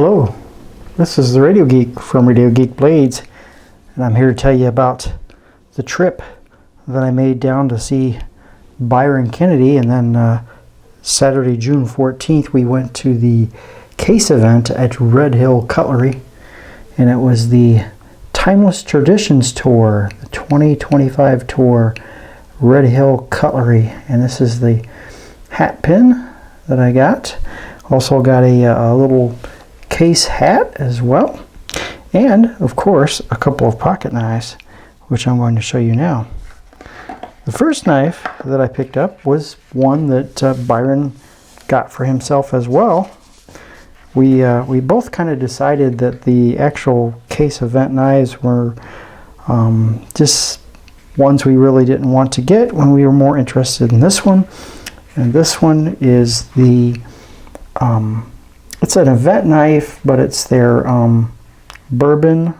Hello, this is the Radio Geek from Radio Geek Blades, and I'm here to tell you about the trip that I made down to see Byron Kennedy, and then Saturday, June 14th, we went to the case event at Red Hill Cutlery, and it was the Timeless Traditions Tour, the 2025 tour, Red Hill Cutlery, and this is the hat pin that I got. Also got a little case hat as well, and of course a couple of pocket knives, which I'm going to show you now. The first knife that I picked up was one that Byron got for himself as well. We both kind of decided that the actual case event knives were just ones we really didn't want to get when we were more interested in this one. And this one is the it's an event knife, but it's their bourbon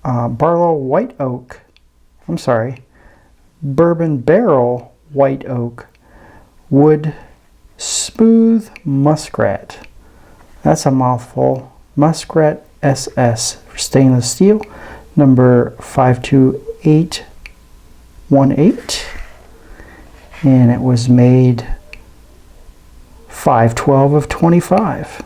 barrel white oak wood smooth muskrat. That's a mouthful. Muskrat SS for stainless steel, number 52818, and it was made 5/12 of 25.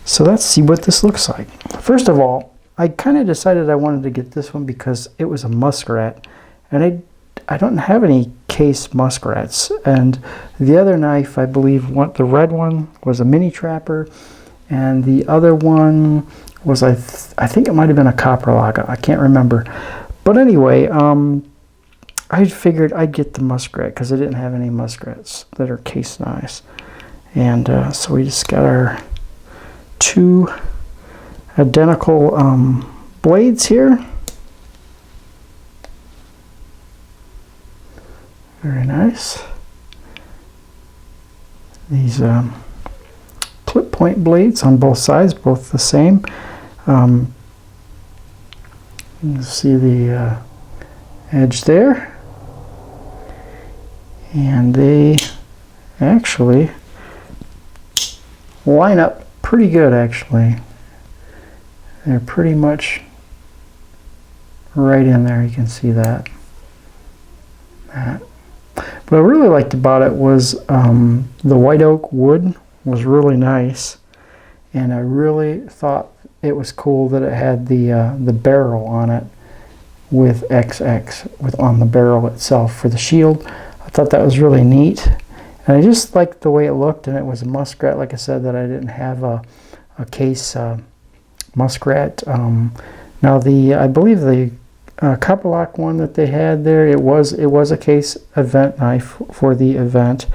So let's see what this looks like. First of all, I kind of decided I wanted to get this one because it was a muskrat, and I don't have any case muskrats. And the other knife, I believe, the red one was a mini trapper, and the other one was I think it might have been a copper lock. I can't remember. But anyway, I figured I'd get the muskrat because I didn't have any muskrats that are case knives. And so we just got our two identical blades here. Very nice. These clip point blades on both sides, both the same. You see the edge there. And they actually line up pretty good, actually. They're pretty much right in there, you can see that. What I really liked about it was the white oak wood was really nice, and I really thought it was cool that it had the barrel on it with XX on the barrel itself for the shield. I thought that was really neat, and I just liked the way it looked, and it was a muskrat, like I said, that I didn't have a case muskrat. Now I believe the copper lock one that they had there, it was a case event knife for the event.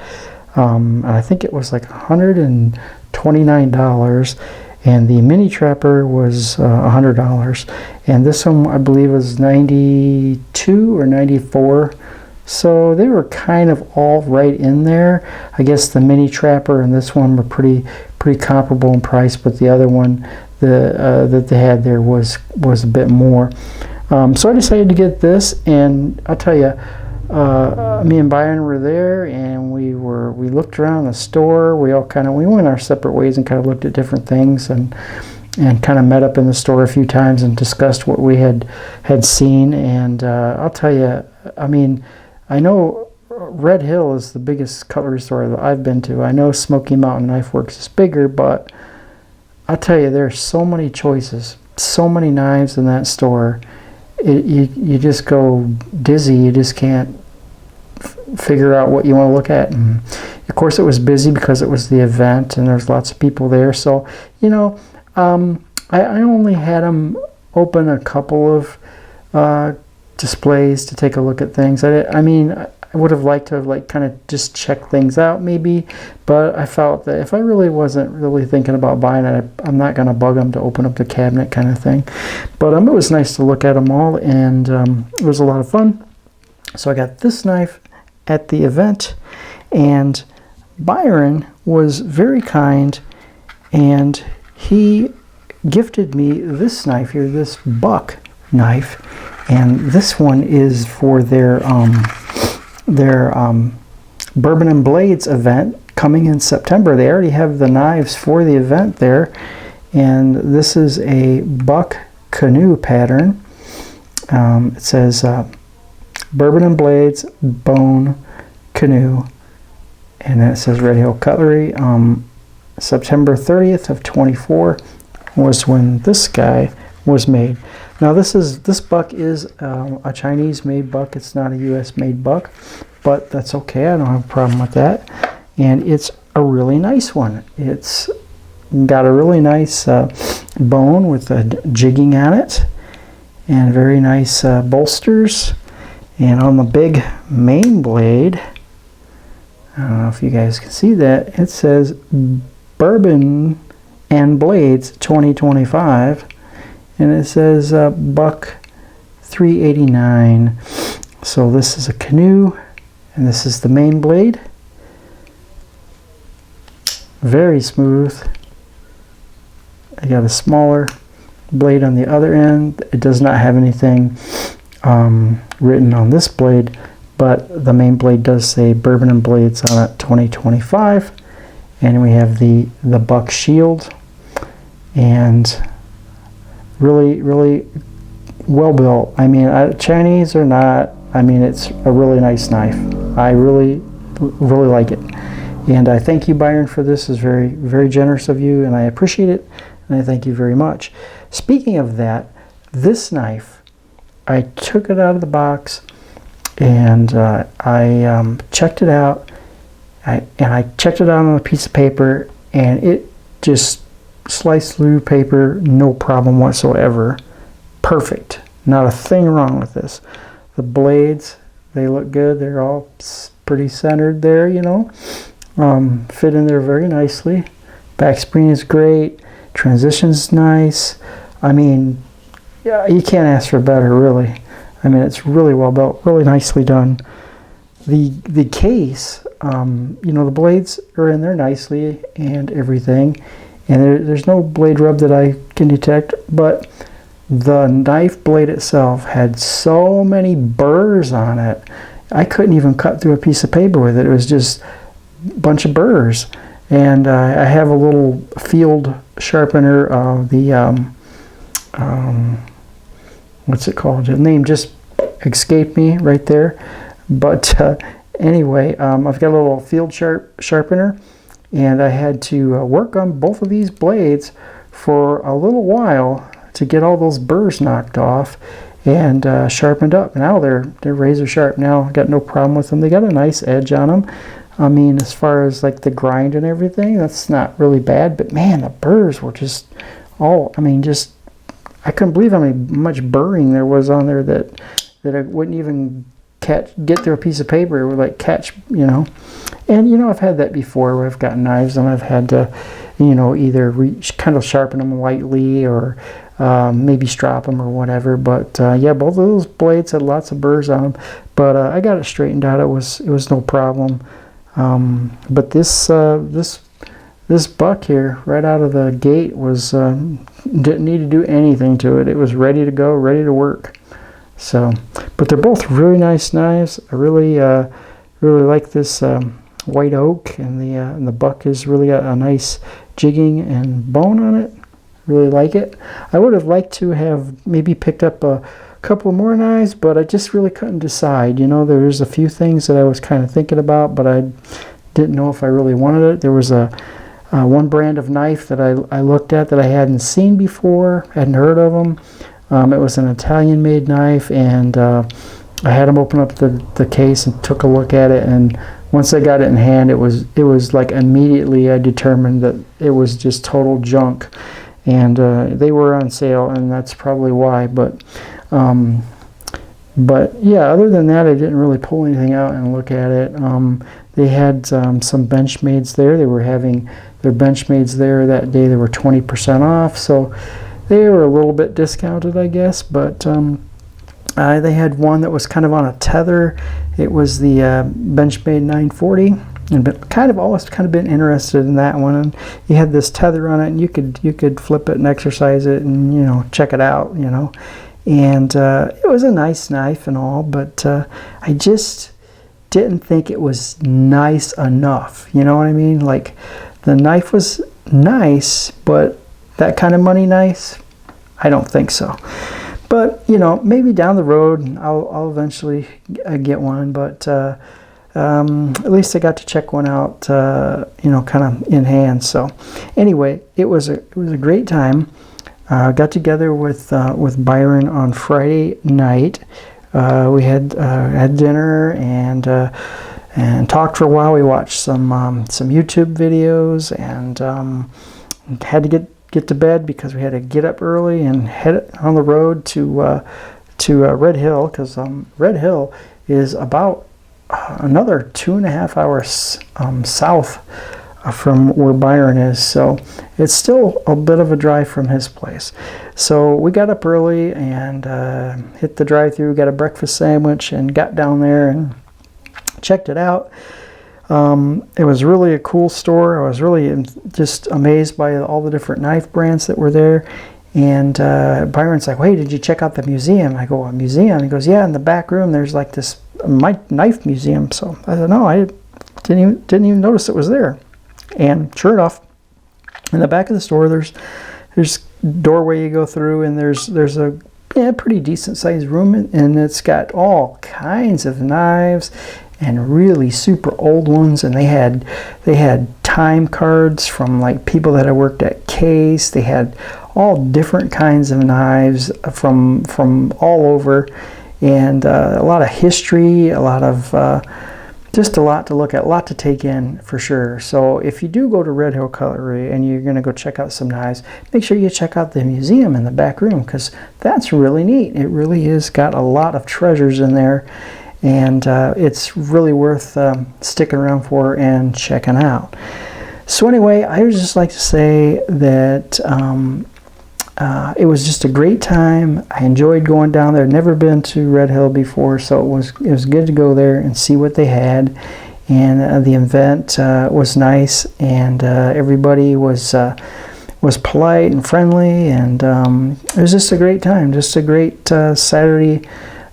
I think it was like $129, and the mini trapper was $100, and this one I believe was $92 or $94. So they were kind of all right in there. I guess the mini trapper and this one were pretty comparable in price, but the other one that they had there was a bit more. So I decided to get this, and I'll tell you, me and Byron were there, and we looked around the store. We went our separate ways and kind of looked at different things, and kind of met up in the store a few times and discussed what we had seen. And I'll tell you, I mean, I know Red Hill is the biggest cutlery store that I've been to. I know Smoky Mountain Knife Works is bigger, but I'll tell you, there's so many choices, so many knives in that store. You just go dizzy. You just can't figure out what you want to look at. And of course, it was busy because it was the event, and there's lots of people there. So, you know, I only had them open a couple of displays to take a look at things. I mean, I would have liked to have kind of just check things out maybe, but I felt that if I really wasn't really thinking about buying it, I'm not going to bug them to open up the cabinet kind of thing. But it was nice to look at them all, and it was a lot of fun. So I got this knife at the event, and Byron was very kind, and he gifted me this knife here, this buck knife. And this one is for their Bourbon and Blades event coming in September. They already have the knives for the event there. And this is a buck canoe pattern. It says bourbon and blades, bone, canoe. And then it says Red Hill Cutlery. September 30th of 24 was when this guy was made. Now this buck is a Chinese-made buck. It's not a U.S.-made buck, but that's okay. I don't have a problem with that. And it's a really nice one. It's got a really nice bone with a jigging on it, and very nice bolsters. And on the big main blade, I don't know if you guys can see that, it says Bourbon and Blades 2025, and it says buck 389. So this is a canoe, and this is the main blade. Very smooth. I got a smaller blade on the other end. It does not have anything written on this blade, but the main blade does say Bourbon and Blades on it 2025. And we have the buck shield, and really well built. I mean, Chinese or not, I mean, it's a really nice knife. I really like it. And I thank you, Byron, for this. It's very generous of you, and I appreciate it, and I thank you very much. Speaking of that, this knife, I took it out of the box, and I checked it out. I checked it out on a piece of paper, and it just sliced through paper, no problem whatsoever. Perfect. Not a thing wrong with this. The blades, they look good. They're all pretty centered there, you know. Fit in there very nicely. Back spring is great. Transition's nice. I mean, yeah, you can't ask for better, really. I mean, it's really well built, really nicely done. The case, you know, the blades are in there nicely and everything, and there's no blade rub that I can detect, but the knife blade itself had so many burrs on it, I couldn't even cut through a piece of paper with it. It was just a bunch of burrs. And I have a little field sharpener, what's it called? The name just escaped me right there. But anyway, I've got a little field sharpener, and I had to work on both of these blades for a little while to get all those burrs knocked off and sharpened up. Now they're razor sharp now. I got no problem with them. They got a nice edge on them. I mean, as far as like the grind and everything, that's not really bad. But man, the burrs were just I mean, just I couldn't believe how much burring there was on there that I wouldn't even get through a piece of paper. It would like catch, you know. And you know, I've had that before where I've got knives and I've had to, you know, either kind of sharpen them lightly or maybe strop them or whatever. But yeah, both of those blades had lots of burrs on them. But I got it straightened out. It was no problem. But this buck here, right out of the gate, was didn't need to do anything to it. It was ready to go, ready to work. So, but they're both really nice knives. I really like this white oak, and the buck has really got a nice jigging and bone on it. Really like it. I would have liked to have maybe picked up a couple more knives, but I just really couldn't decide. You know, there's a few things that I was kind of thinking about, but I didn't know if I really wanted it. There was one brand of knife that I looked at that I hadn't seen before, hadn't heard of them. It was an Italian-made knife, and I had them open up the case and took a look at it, and once I got it in hand, it was like immediately I determined that it was just total junk, and they were on sale, and that's probably why. But yeah, other than that, I didn't really pull anything out and look at it. They had some Benchmades there. They were having their Benchmades there that day. They were 20% off, so they were a little bit discounted, I guess. But they had one that was kind of on a tether. It was the Benchmade 940, and always been interested in that one. And you had this tether on it, and you could flip it and exercise it, and you know, check it out, you know. And it was a nice knife and all, but I just didn't think it was nice enough. You know what I mean? Like, the knife was nice, but that kind of money nice? I don't think so. But, you know, maybe down the road I'll eventually get one, but at least I got to check one out, you know, kind of in hand. So anyway, it was a great time. Got together with Byron on Friday night. We had dinner and talked for a while. We watched some YouTube videos and had to get to bed because we had to get up early and head on the road to Red Hill, because Red Hill is about another 2.5 hours south from where Byron is, so it's still a bit of a drive from his place. So we got up early and hit the drive-thru, got a breakfast sandwich, and got down there and checked it out. It was really a cool store. I was really just amazed by all the different knife brands that were there. And Byron's like, "Wait, did you check out the museum?" I go, "A museum?" He goes, "Yeah, in the back room there's like this knife museum." So I said, "No, I didn't even notice it was there." And sure enough, in the back of the store, there's doorway you go through, and there's a pretty decent sized room, and it's got all kinds of knives and really super old ones. And they had time cards from like people that had worked at Case. They had all different kinds of knives from all over, and a lot of history, a lot of just a lot to look at, a lot to take in for sure. So if you do go to Red Hill Cutlery and you're going to go check out some knives, make sure you check out the museum in the back room, because that's really neat. It really is got a lot of treasures in there, and it's really worth sticking around for and checking out. So anyway, I would just like to say that it was just a great time. I enjoyed going down there. Never been to Red Hill before, so it was good to go there and see what they had. And the event was nice, and everybody was polite and friendly, and it was just a great time. Just a great Saturday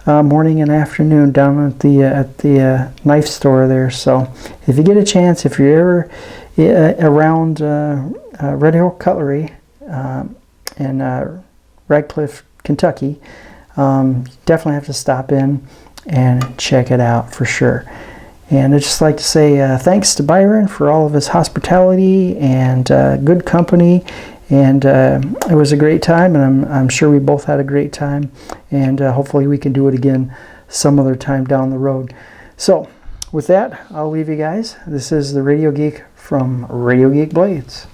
morning and afternoon down at the knife store there. So if you get a chance, if you're ever around Red Hill Cutlery in Radcliffe, Kentucky, definitely have to stop in and check it out for sure. And I'd just like to say thanks to Byron for all of his hospitality and good company. And it was a great time, and I'm sure we both had a great time. And hopefully we can do it again some other time down the road. So with that, I'll leave you guys. This is the Radio Geek from Radio Geek Blades.